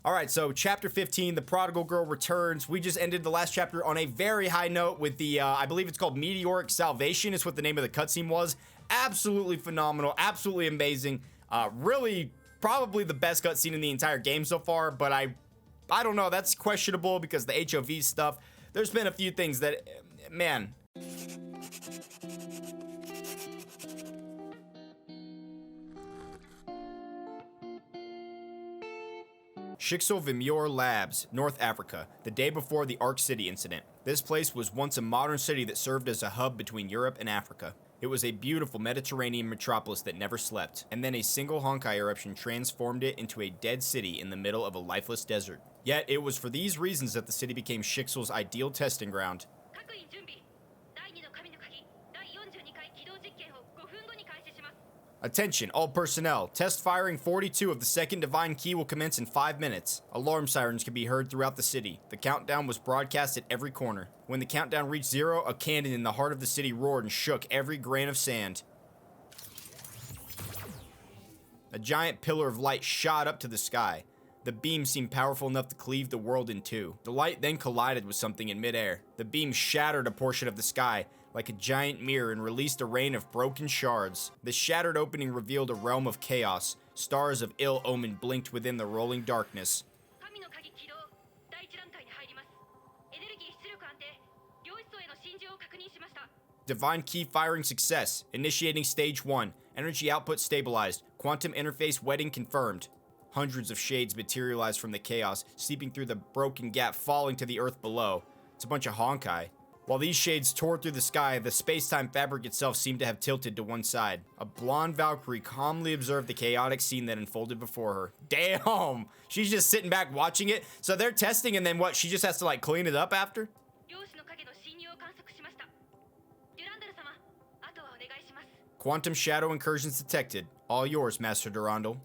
All right, so chapter 15, The Prodigal Girl Returns. We just ended the last chapter on a very high note with the, I believe it's called Meteoric Salvation is what the name of the cutscene was. Absolutely phenomenal, absolutely amazing. Really, probably the best cutscene in the entire game so far, but I don't know, that's questionable because the HOV stuff. There's been a few things that, man. Shixel Vimur Labs, North Africa, the day before the Ark City incident. This place was once a modern city that served as a hub between Europe and Africa. It was a beautiful Mediterranean metropolis that never slept, and then a single Honkai eruption transformed it into a dead city in the middle of a lifeless desert. Yet, it was for these reasons that the city became Shixel's ideal testing ground. Attention, all personnel. Test firing 42 of the second Divine Key will commence in 5 minutes. Alarm sirens can be heard throughout the city. The countdown was broadcast at every corner. When the countdown reached 0, a cannon in the heart of the city roared and shook every grain of sand. A giant pillar of light shot up to the sky. The beam seemed powerful enough to cleave the world in two. The light then collided with something in midair. The beam shattered a portion of the sky like a giant mirror and released a rain of broken shards. The shattered opening revealed a realm of chaos. Stars of ill omen blinked within the rolling darkness. Divine Key firing success. Initiating stage 1. Energy output stabilized. Quantum interface wedding confirmed. Hundreds of shades materialized from the chaos, seeping through the broken gap, falling to the earth below. It's a bunch of Honkai. While these shades tore through the sky, the space-time fabric itself seemed to have tilted to one side. A blonde Valkyrie calmly observed the chaotic scene that unfolded before her. Damn! She's just sitting back watching it? So they're testing and then what, she just has to like clean it up after? Quantum shadow incursions detected. All yours, Master Durandal.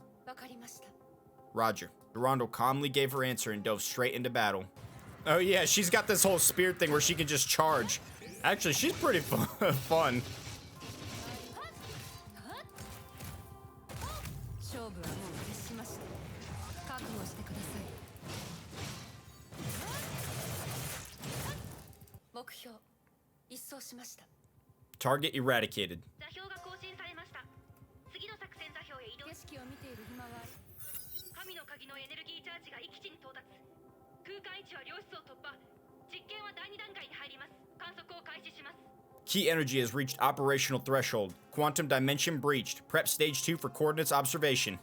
Roger. Durandal calmly gave her answer and dove straight into battle. Oh yeah, she's got this whole spear thing where she can just charge. Actually, she's pretty fun. Target eradicated. Key energy has reached operational threshold. Quantum dimension breached. Prep stage 2 for coordinates observation.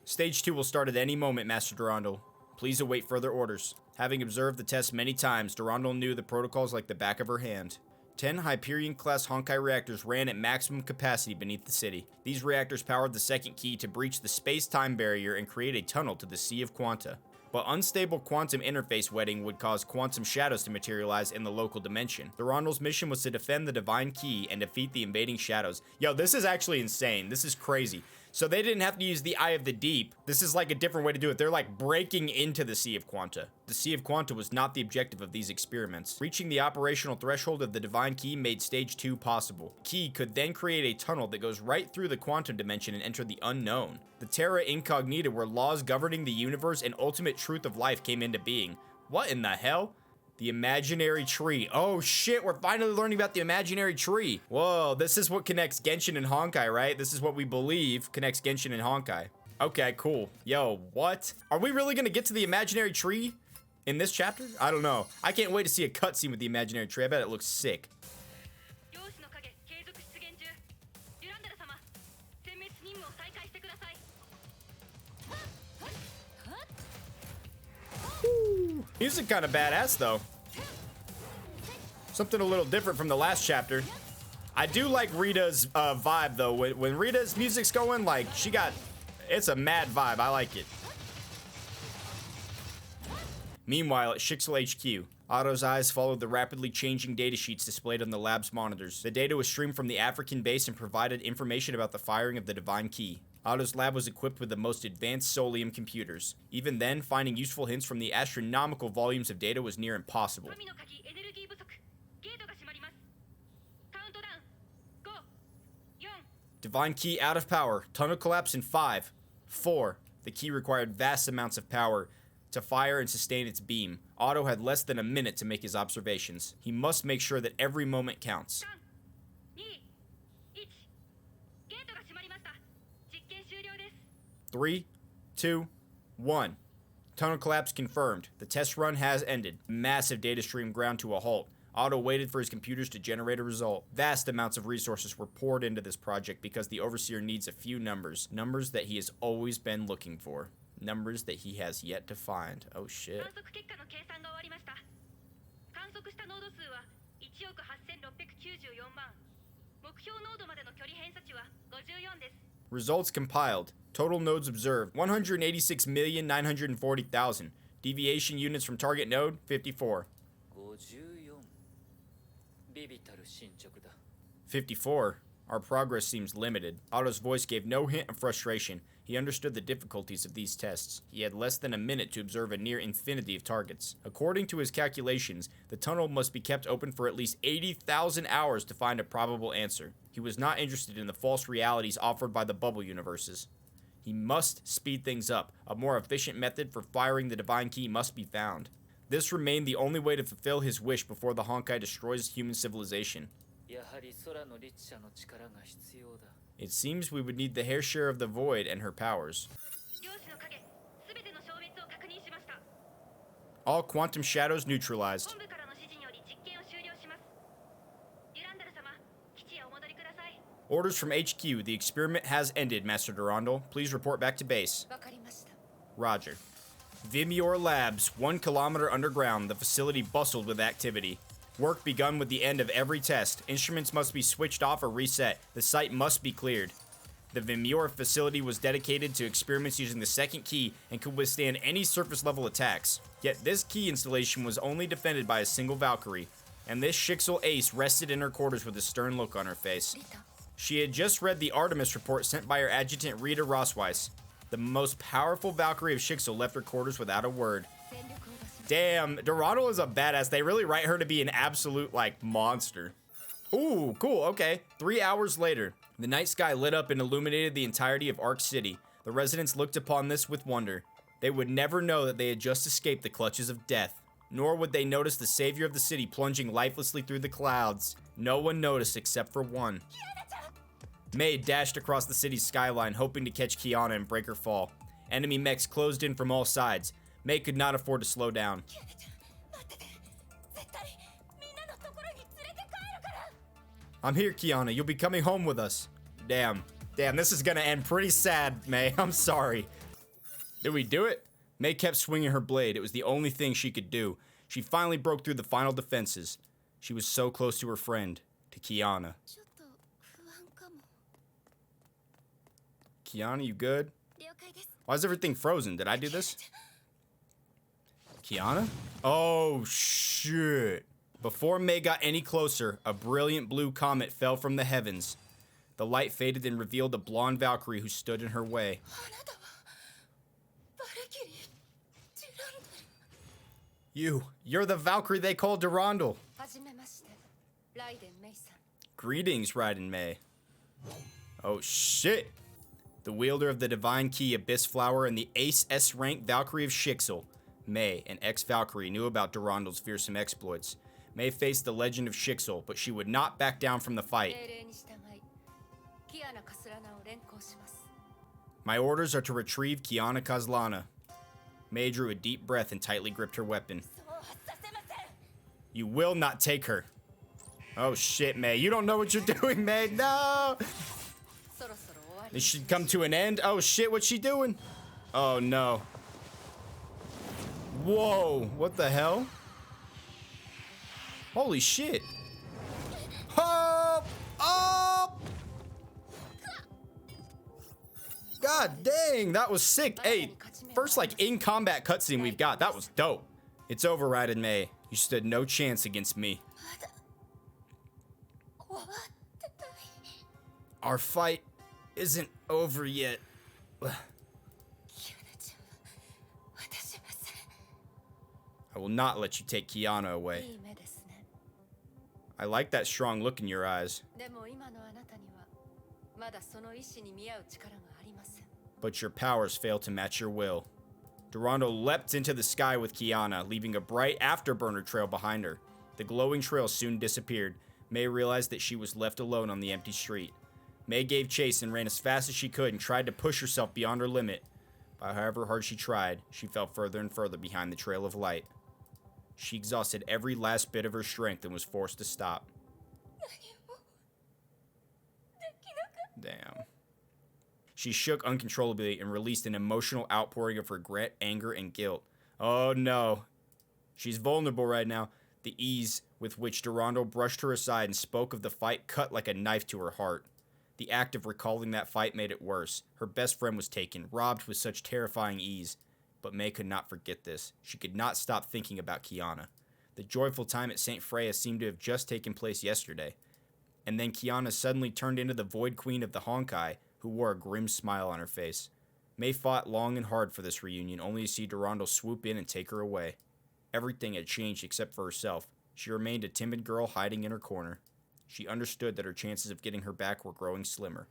Stage 2 will start at any moment, Master Durandal. Please await further orders. Having observed the test many times, Durandal knew the protocols like the back of her hand. 10 Hyperion-class Honkai reactors ran at maximum capacity beneath the city. These reactors powered the second key to breach the space-time barrier and create a tunnel to the Sea of Quanta. But unstable quantum interface wedding would cause quantum shadows to materialize in the local dimension. Durandal's mission was to defend the Divine Key and defeat the invading shadows. Yo, this is actually insane. This is crazy. So they didn't have to use the Eye of the Deep. This is like a different way to do it. They're like breaking into the Sea of Quanta. The Sea of Quanta was not the objective of these experiments. Reaching the operational threshold of the Divine Key made stage 2 possible. The key could then create a tunnel that goes right through the quantum dimension and enter the unknown. The Terra Incognita, where laws governing the universe and ultimate truth of life came into being. What in the hell? The imaginary tree. Oh shit, we're finally learning about the imaginary tree. Whoa, this is what connects Genshin and Honkai, right? This is what we believe connects Genshin and Honkai. Okay, cool. Yo, what? Are we really gonna get to the imaginary tree in this chapter? I don't know. I can't wait to see a cutscene with the imaginary tree. I bet it looks sick. Music kind of badass though. Something a little different from the last chapter. I do like Rita's vibe though. When Rita's music's going, like it's a mad vibe. I like it. Meanwhile, at Shixel HQ, Otto's eyes followed the rapidly changing datasheets displayed on the lab's monitors. The data was streamed from the African base and provided information about the firing of the Divine Key. Otto's lab was equipped with the most advanced Solium computers. Even then, finding useful hints from the astronomical volumes of data was near impossible. Divine Key out of power. Tunnel collapse in 5, 4. The key required vast amounts of power to fire and sustain its beam. Otto had less than a minute to make his observations. He must make sure that every moment counts. 3, 2, 1. Tunnel collapse confirmed. The test run has ended. Massive data stream ground to a halt. Otto waited for his computers to generate a result. Vast amounts of resources were poured into this project because the Overseer needs a few numbers. Numbers that he has always been looking for. Numbers that he has yet to find. Oh shit. Results compiled. Total nodes observed 186,940,000. Deviation units from target node 54. 54. Our progress seems limited. Otto's voice gave no hint of frustration. He understood the difficulties of these tests. He had less than a minute to observe a near infinity of targets. According to his calculations, the tunnel must be kept open for at least 80,000 hours to find a probable answer. He was not interested in the false realities offered by the bubble universes. He must speed things up. A more efficient method for firing the Divine Key must be found. This remained the only way to fulfill his wish before the Honkai destroys human civilization. It seems we would need the hair share of the Void and her powers. All quantum shadows neutralized. Orders from HQ. The experiment has ended, Master Durandal. Please report back to base. Roger. Vimior Labs, 1 kilometer underground. The facility bustled with activity. Work begun with the end of every test. Instruments must be switched off or reset. The site must be cleared. The Vimior facility was dedicated to experiments using the second key and could withstand any surface level attacks. Yet this key installation was only defended by a single Valkyrie, and this Shixel ace rested in her quarters with a stern look on her face. She had just read the Artemis report sent by her adjutant Rita Rossweiss. The most powerful Valkyrie of Shixel left her quarters without a word. Damn, Durandal is a badass. They really write her to be an absolute, like, monster. Ooh, cool, okay. 3 hours later, the night sky lit up and illuminated the entirety of Ark City. The residents looked upon this with wonder. They would never know that they had just escaped the clutches of death. Nor would they notice the savior of the city plunging lifelessly through the clouds. No one noticed except for one. May dashed across the city's skyline, hoping to catch Kiana and break her fall. Enemy mechs closed in from all sides. May could not afford to slow down. I'm here, Kiana. You'll be coming home with us. Damn, this is gonna end pretty sad, May. I'm sorry. Did we do it? May kept swinging her blade. It was the only thing she could do. She finally broke through the final defenses. She was so close to her friend, to Kiana. Kiana, you good? Why is everything frozen? Did I do this? Kiana? Oh, shit. Before May got any closer, a brilliant blue comet fell from the heavens. The light faded and revealed a blonde Valkyrie who stood in her way. You're the Valkyrie they call Durandal. Greetings, Raiden May. Oh, shit. The wielder of the Divine Key, Abyss Flower, and the Ace S-rank Valkyrie of Shixel. May, an ex-Valkyrie, knew about Durandal's fearsome exploits. May faced the legend of Shixel, but she would not back down from the fight. My orders are to retrieve Kiana Kazlana. May drew a deep breath and tightly gripped her weapon. You will not take her. Oh shit, May. You don't know what you're doing, May. No! This should come to an end. Oh shit, what's she doing? Oh no. Whoa, what the hell? Holy shit. Hop! Up! God dang, that was sick. Hey, first like in-combat cutscene we've got. That was dope. It's over, Raiden May. You stood no chance against me. Our fight isn't over yet. I will not let you take Kiana away. I like that strong look in your eyes. But your powers fail to match your will. Durandal leapt into the sky with Kiana, leaving a bright afterburner trail behind her. The glowing trail soon disappeared. May realized that she was left alone on the empty street. May gave chase and ran as fast as she could and tried to push herself beyond her limit. But however hard she tried, she fell further and further behind the trail of light. She exhausted every last bit of her strength and was forced to stop. Damn. She shook uncontrollably and released an emotional outpouring of regret, anger, and guilt. Oh no. She's vulnerable right now. The ease with which Durandal brushed her aside and spoke of the fight cut like a knife to her heart. The act of recalling that fight made it worse. Her best friend was taken, robbed with such terrifying ease. But May could not forget this. She could not stop thinking about Kiana. The joyful time at St. Freya seemed to have just taken place yesterday. And then Kiana suddenly turned into the Void Queen of the Honkai, who wore a grim smile on her face. May fought long and hard for this reunion, only to see Durandal swoop in and take her away. Everything had changed except for herself. She remained a timid girl hiding in her corner. She understood that her chances of getting her back were growing slimmer.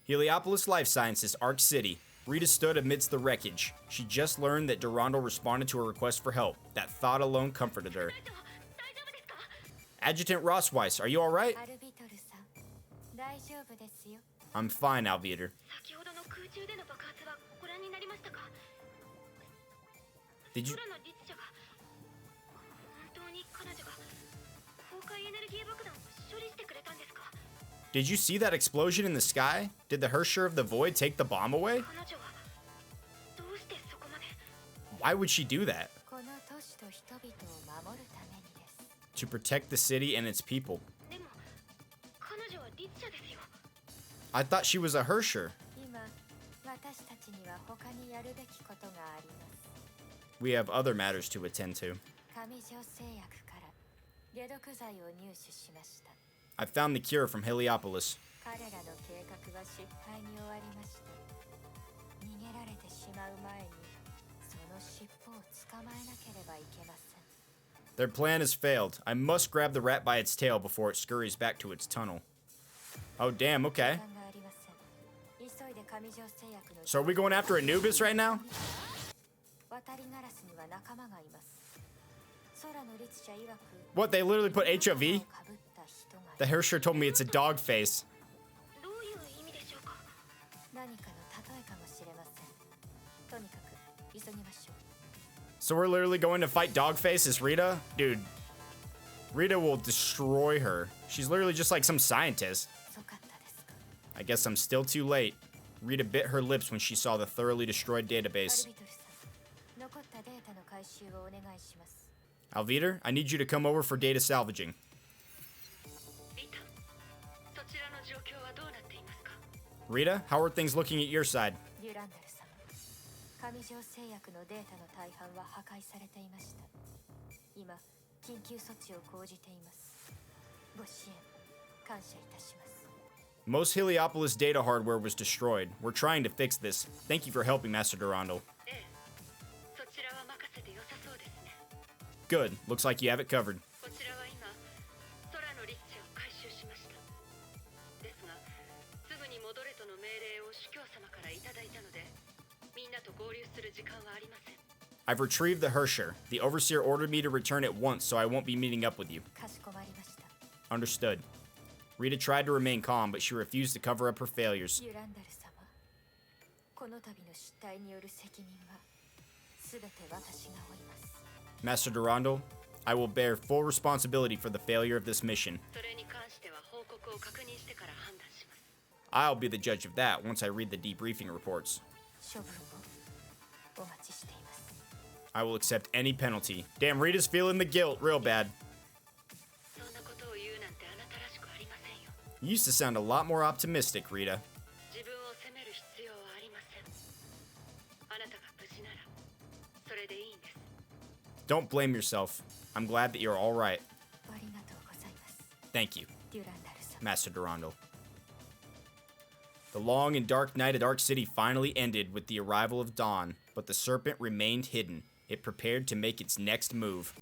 Heliopolis Life Sciences, Arc City. Rita stood amidst the wreckage. She just learned that Durandal responded to her request for help. That thought alone comforted her. Adjutant Rossweiss, are you alright? I'm fine, Alviator. Did you... Did you see that explosion in the sky? Did the Hersher of the Void take the bomb away? Why would she do that? To protect the city and its people. I thought she was a Hersher. We have other matters to attend to. I found the cure from Heliopolis. Their plan has failed. I must grab the rat by its tail before it scurries back to its tunnel. Oh, damn, okay. So are we going after Anubis right now? What, they literally put HOV? The Hersher told me it's a dog face. So we're literally going to fight Dogface as Rita? Dude, Rita will destroy her. She's literally just like some scientist. I guess I'm still too late. Rita bit her lips when she saw the thoroughly destroyed database. Alviator, I need you to come over for data salvaging. Rita, how are things looking at your side? Most Heliopolis data hardware was destroyed. We're trying to fix this. Thank you for helping, Master Durandal. Good. Looks like you have it covered. I've retrieved the Hersher. The Overseer ordered me to return at once, so I won't be meeting up with you. Understood. Rita tried to remain calm, but she refused to cover up her failures. Master Durandal, I will bear full responsibility for the failure of this mission. I'll be the judge of that once I read the debriefing reports. I will accept any penalty. Damn, Rita's feeling the guilt real bad. You used to sound a lot more optimistic, Rita. Don't blame yourself. I'm glad that you're all right. Thank you, Master Durandal. The long and dark night at Arc City finally ended with the arrival of dawn, but the serpent remained hidden. It prepared to make its next move.